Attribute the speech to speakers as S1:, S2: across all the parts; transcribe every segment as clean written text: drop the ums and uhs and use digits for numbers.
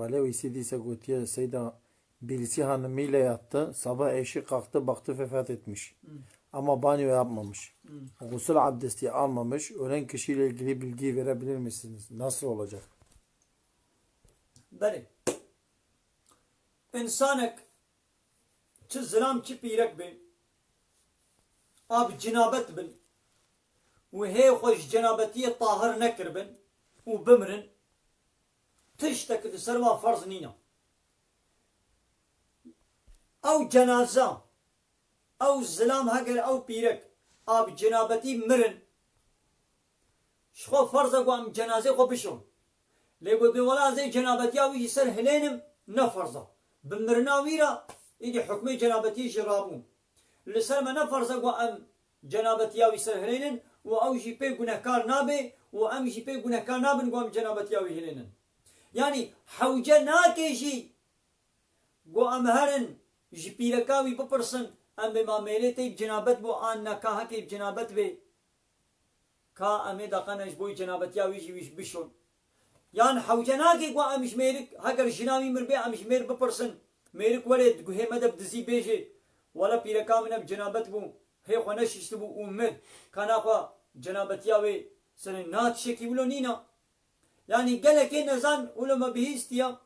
S1: Vale ise gotiye Seyda birisi hanımıyla yattı. Sabah eşi kalktı baktı vefat etmiş. Ama banyo yapmamış. Gusül abdesti almamış. Ölen kişiyle ilgili bilgi verebilir misiniz? Nasıl olacak?
S2: Beli. İnsanek çi zilam çi pîrek bê. Ab cinabet bin. Ve hê xweş cenabetiye tahir nekirbin û bimirin. Tiştek di ser wan ferz nîne. Ew cenaza, ew zilam heger ew pîrek ab cenabetî mirin. Ji xwe ferz e ku em cenazê xwe bişon. Lê ku bêwela zê cenabetiya wî jî ser hilênim ne ferz e. Bi mirina wî re êdî hukmê cenabetî jî rabû. Li ser me ne ferz e ku em cenabetiya wî ser hilênin û ew jî pê gunehkar nabe û em jî pê gunehkar nabin ku em cenabetiya wî hilênin. Yani hewce nake jî ku em herin ji pîreka wî bipirsin em bê mamêlê tê cenabet bû an neka hekê cenabet bê ka em ê daqene ji bo cenabetiya wî jî bişon. Yan hewce nake ku em ji mêrik heger jina wî mir bê em ji mêr bipirsin mêrik were guhê me de dizî bêjê wala pîreka min ev cenabet bû hê xwe neşîştibû û mir ka naxwe cenabetiya wê serê natişekî wilo nîna. Yani gelekê nezan wilo me bihîstiya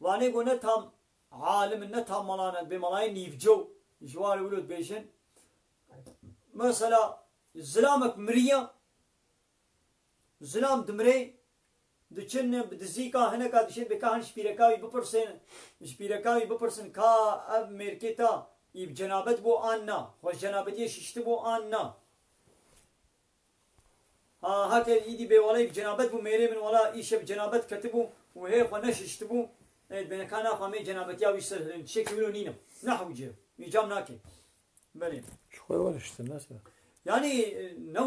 S2: wanê ku ne tam alimin ne tam malanan bê malayê nîvcew ji warê wilo dibêjin. Mesela zilamek miriye zilam dimire diçin bi dizîka hineka dişin bê ka hin ji pîreka wî bipirsin ji pîreka wî bipirsin ka ev mêrkê ta îv cenabet bû an na xweş cenabetiye şîştî bû an na. Ha heke îdî bêwala îv cenabet bû mêrê min wala îşev cenabet ketibû û hê xwe neşîştibû bêne ka naxwe em ê cenabetiya wî ser hilin tişekî wilo nînim ne hewce îcam nake. Belê.
S1: Şu kadar var işte nasıl?
S2: Yani ne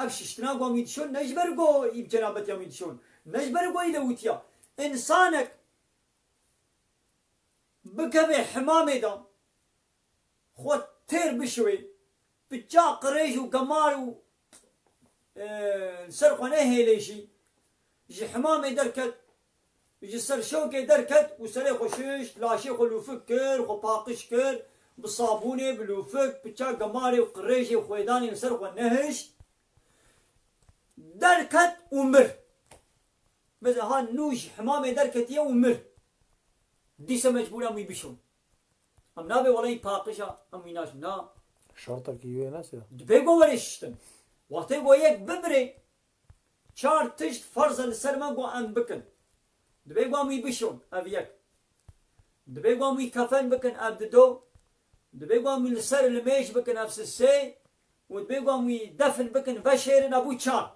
S2: ev şiştina ku em wî dişon ne ji ber ku îv cenabetiya wî dişon ne ji ber ku île wîtiya. İnsanek bikeve himamê da xwe têr bişiwê bi ça qirêj û gemar û ser xwe nehêlêjî ji himamê derket ji ser şewkê derket û serê xwe şîş laşê xwe lûfik kir xwe paqij kir bi sabûnê bi lûfik bi ça gemarê û qirêjê xwêdanê li ser xwe nehişt derket û mir. Mesela ha nû ji himamê derketiye û mir. Dîsa mecbûr em wî bişon. Em nabe welayî paqija em wî naşin na.
S1: Şarttaki üye nasıl?
S2: Dibê ku werê şiştin. Wextê ku yek bimire çar tişt ferz e li ser me ku em bikin. Dibê ku em wî bişon ev yek. Dibê ku em wî kefen bikin ev di do. Dibê ku em wî li ser li mêj bikin ev sê û dibê ku em wî defin bikin veşêrin ev bû çar.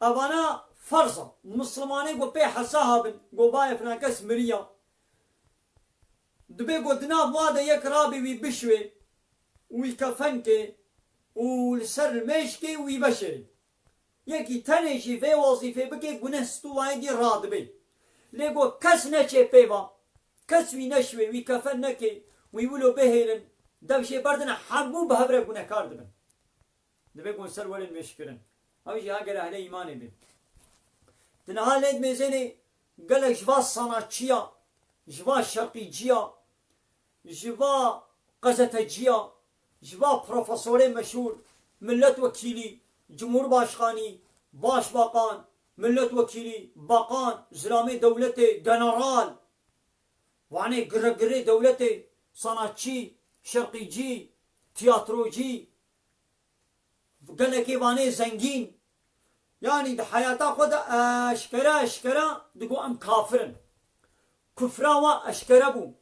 S2: Evana ferz e. Mislimanê ku pê hesa habin gobayê filan kes miriya. Dibê ku di nav wa de yek rabê wî bişwê û wî kefen kê û li ser li mêj kê û wî veşêrî. Yekî tenê jî vê wazîfê bike guneh stûwayê dî radibê. Lê ku kes neçê pêva kes wî neşwê wî kefen nekê wî wilo bihêlin dev jê berdine hemû bi hev re gunehkar dibin. Dibê ku ser welên mêşkirin. Ew jî heger ehle îmanê bê. Di niha lê mêzênê gelek ji va sanatçiya ji va şerqîciya ji va gazeteciya ji va profesorê meşhûr milletvekîlî cumhurbaşkanî başbakan milletvekîlî bakan zilamê dewletê general wanê girêgirê dewletê sanatçî şerqîcî tiyatrocî gelekê wanê zengîn yani di hayata xwe de eşkere digo em kafirin. Kufra wa eşkere bû.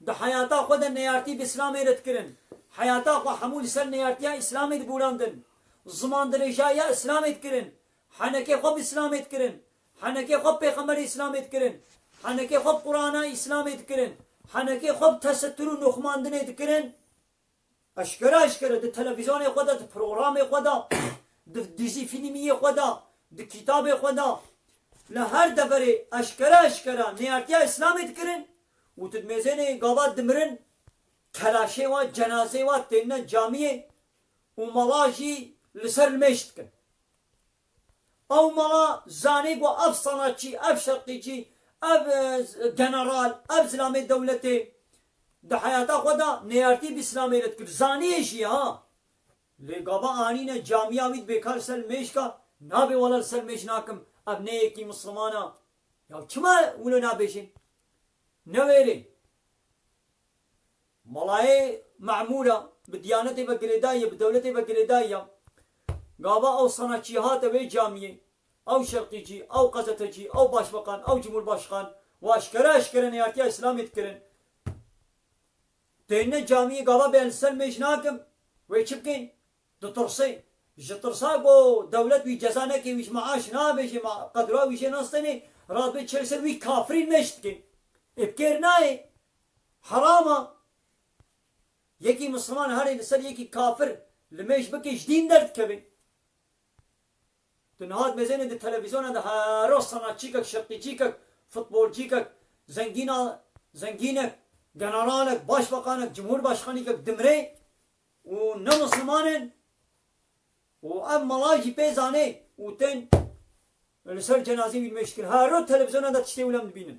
S2: Di hayata xwe de neyartî bi İslamê re dikirin. Hayata xwe hemû li ser neyartiya İslamê dibûrandin. Ziman dirêjaya İslamê dikirin. Henekê xwe bi İslamê dikirin. Henekê xwe pêxemberê İslamê dikirin. Henekê xwe Qur'ana İslamê dikirin. Henekê xwe bi tesettûr û nuxmandinê dikirin. Eşkere di televizyonê xwe de di programê xwe de di dizî filmiyê xwe de di kitabê xwe de li her deverê eşkere neyartiya İslamê dikirin û tu di mêzênê gava dimirin telaşê wa cenazê wa têne camiyê û mala jî li ser li mêj dikin. او مالا زاني و اف صناعتي اف شرقيجي اف جنرال اف زلامي دولتي ده حياتا خدا نيارتي باسلامي رتكر زاني اشي ها لقابا آنينا جامعة ويد بكار سلميش کا نابي ولا سلميش ناكم ابنيه کی مسلمانا يا كما ولو نابيشين نويري ملاي معمولة بديانتي بقليداية بدولتي بقليداية قابا او صناعتيهات وي جامعة او شرقيجي او قزتجي او باشبقان او جمهور باشقان واشكرا اشكرا نيارتي اسلامي تكرن تينا جامعة قابا بين سلميش ناكم ويشبكين دترسي جترسا قو دولت وي جزانه كي ويش معاش نابيجي مع قدرا ويش ناستني راد بتشلسل وي كافرين مشتكي ابكيرناي حرامه يكي مسلمان هاري لسر يكي كافر لميش بكي جدين درد كبين تنهاد مزين دي التلفزيون ده هاروس صناعتشيكك شرقيجيكك فوتبولجيكك زنجينك جنرالك باشبقانك جمهور باشخانيكك دمري ونو مسلمانين وام ملاجي بيزاني وتن لسر جنازي بالمشكل هارو التلفزيون ده تشتي ولا مدبينن